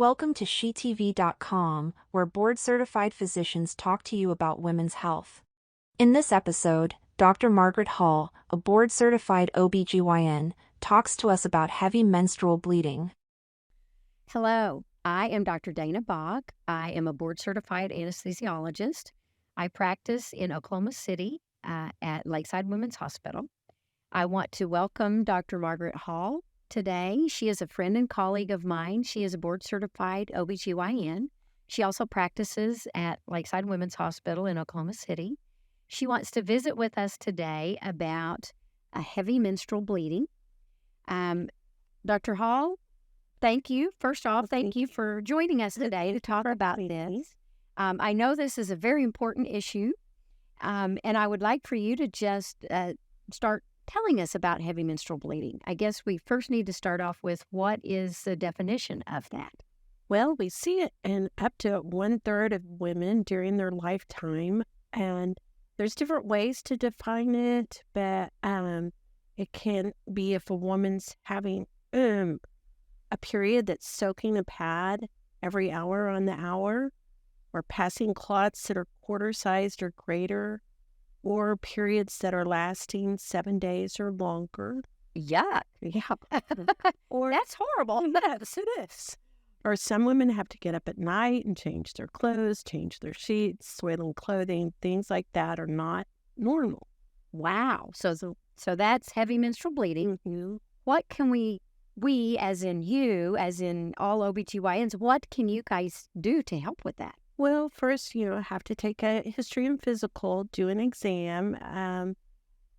Welcome to SheTV.com, where board-certified physicians talk to you about women's health. In this episode, Dr. Margaret Hall, a board-certified OB-GYN, talks to us about heavy menstrual bleeding. Hello, I am Dr. Dana Bach. I am a board-certified anesthesiologist. I practice in Oklahoma City at Lakeside Women's Hospital. I want to welcome Dr. Margaret Hall today. She is a friend and colleague of mine. She is a board-certified OB-GYN. She also practices at Lakeside Women's Hospital in Oklahoma City. She wants to visit with us today about heavy menstrual bleeding. Dr. Hall, thank you. First off, thank you for joining us today to talk about this. I know this is a very important issue, and I would like for you to just start telling us about heavy menstrual bleeding. I guess we first need to start off with what is the definition of that? Well, we see it in up to 1/3 of women during their lifetime, and there's different ways to define it, but it can be if a woman's having a period that's soaking a pad every hour on the hour, or passing clots that are quarter-sized or greater, or periods that are lasting 7 days or longer. Yuck. Yeah. Or that's horrible. Yes, it is. Or some women have to get up at night and change their clothes, change their sheets, swaddling clothing. Things like that are not normal. Wow. So that's heavy menstrual bleeding. Mm-hmm. What can we as in you, as in all OB-GYNs, what can you guys do to help with that? Well, first, have to take a history and physical, do an exam.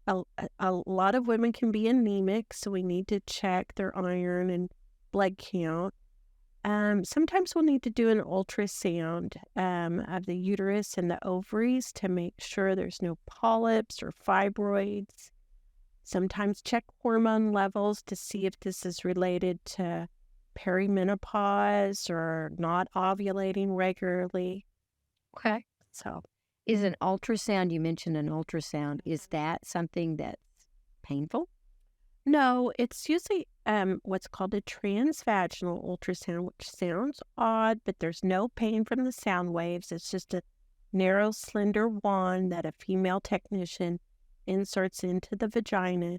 A lot of women can be anemic, so we need to check their iron and blood count. Sometimes we'll need to do an ultrasound of the uterus and the ovaries to make sure there's no polyps or fibroids. Sometimes check hormone levels to see if this is related to perimenopause or not ovulating regularly. Okay. So, Is an ultrasound, you mentioned an ultrasound, is that something that's painful? no, it's usually what's called a transvaginal ultrasound, which sounds odd, but there's no pain from the sound waves. It's just a narrow, slender wand that a female technician inserts into the vagina.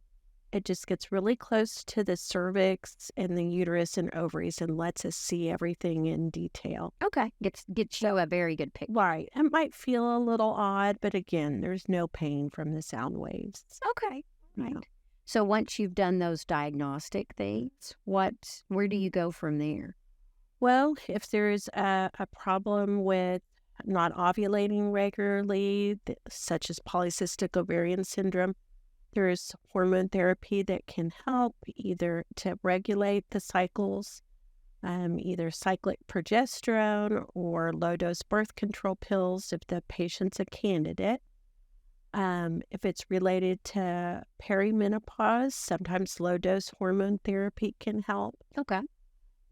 It just gets really close to the cervix and the uterus and ovaries and lets us see everything in detail. Okay. Gets you a very good picture. Right. It might feel a little odd, but again, there's no pain from the sound waves. Okay. Right. Yeah. So once you've done those diagnostic things, where do you go from there? Well, if there's a problem with not ovulating regularly, such as polycystic ovarian syndrome, there's hormone therapy that can help either to regulate the cycles, either cyclic progesterone or low-dose birth control pills if the patient's a candidate. If it's related to perimenopause, sometimes low-dose hormone therapy can help. Okay.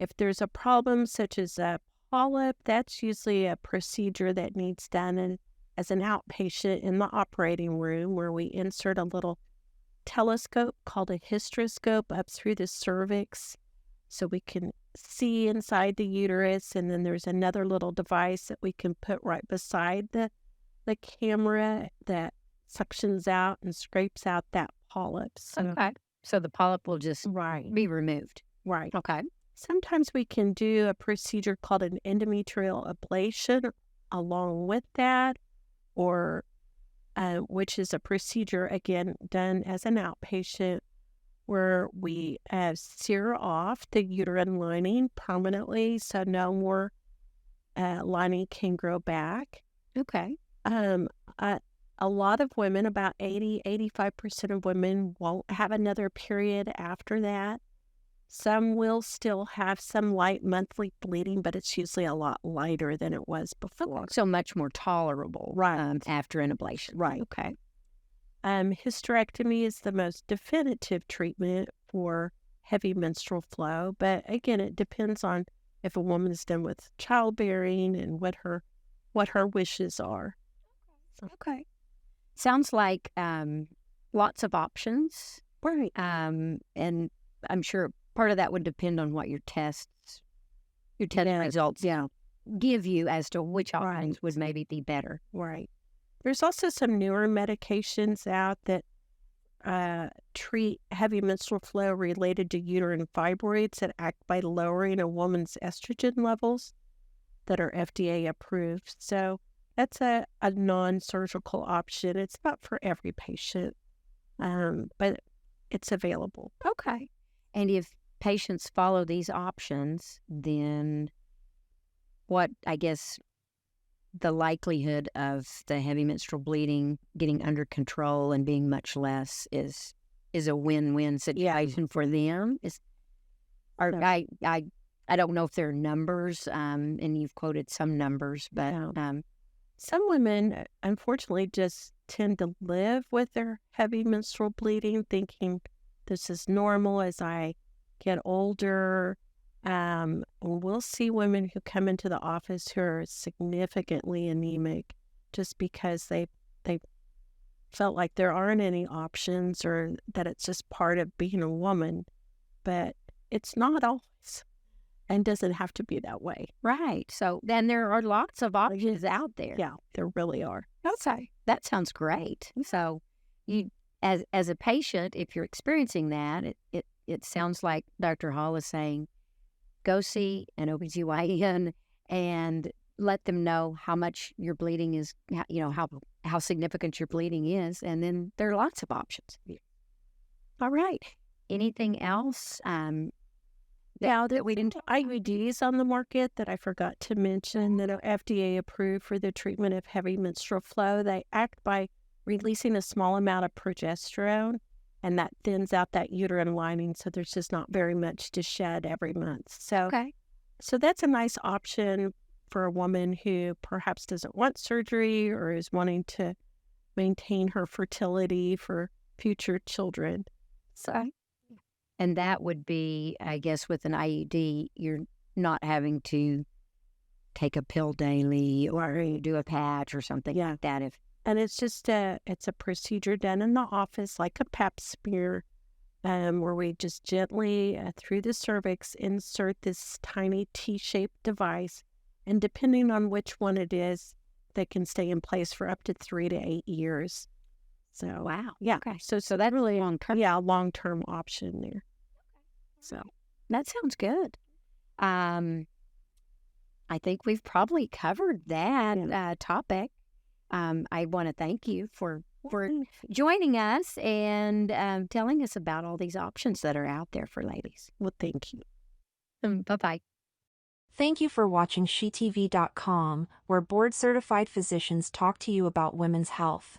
If there's a problem such as a polyp, that's usually a procedure that needs done as an outpatient in the operating room, where we insert a little telescope called a hysteroscope up through the cervix so we can see inside the uterus, and then there's another little device that we can put right beside the camera that suctions out and scrapes out that polyp. Okay. So the polyp will just Right. be removed. Right. Okay. Sometimes we can do a procedure called an endometrial ablation along with that, or which is a procedure, again, done as an outpatient, where we sear off the uterine lining permanently so no more lining can grow back. Okay. A lot of women, about 85% of women, won't have another period after that. Some will still have some light monthly bleeding, but it's usually a lot lighter than it was before. So much more tolerable, Right. after an ablation. Right. Okay. Hysterectomy is the most definitive treatment for heavy menstrual flow, but again, it depends on if a woman is done with childbearing and what her wishes are. Okay. Sounds like lots of options. Right. And I'm sure part of that would depend on what your tests your test Yes. results Yeah, give you as to which Right. options would maybe be better. right. There's also some newer medications out that treat heavy menstrual flow related to uterine fibroids that act by lowering a woman's estrogen levels that are FDA approved. So that's a non-surgical option. It's not for every patient, but it's available. Okay. And if patients follow these options, then what, I guess, the likelihood of the heavy menstrual bleeding getting under control and being much less is a win-win situation for them. Or Yeah. I don't know if there are numbers, and you've quoted some numbers, but Yeah. Some women, unfortunately, just tend to live with their heavy menstrual bleeding, thinking this is normal as I get older. We'll see women who come into the office who are significantly anemic just because they felt like there aren't any options or that it's just part of being a woman, but it's not always and doesn't have to be that way. right. So then there are lots of options out there. Yeah, there really are. Okay, that sounds great. So, you, as a patient, if you're experiencing that, it sounds like Dr. Hall is saying, go see an OB-GYN and let them know how much your bleeding is, how significant your bleeding is, and then there are lots of options. All right. Anything else? Yeah, that we didn't. IUDs on the market that I forgot to mention that are FDA approved for the treatment of heavy menstrual flow. They act by releasing a small amount of progesterone, and that thins out that uterine lining, so there's just not very much to shed every month. So, Okay. so that's a nice option for a woman who perhaps doesn't want surgery or is wanting to maintain her fertility for future children. So, and that would be, I guess, with an IUD, you're not having to take a pill daily or do a patch or something Yeah. like that. And it's just it's a procedure done in the office like a pap smear, where we just gently through the cervix insert this tiny T-shaped device, and depending on which one it is, they can stay in place for up to 3 to 8 years. So Wow. yeah, Okay. so That's really long term. yeah, a long-term option there. So That sounds good. I think we've probably covered that topic. I want to thank you for joining us and telling us about all these options that are out there for ladies. well, thank you. Bye-bye. Thank you for watching SheTV.com, where board-certified physicians talk to you about women's health.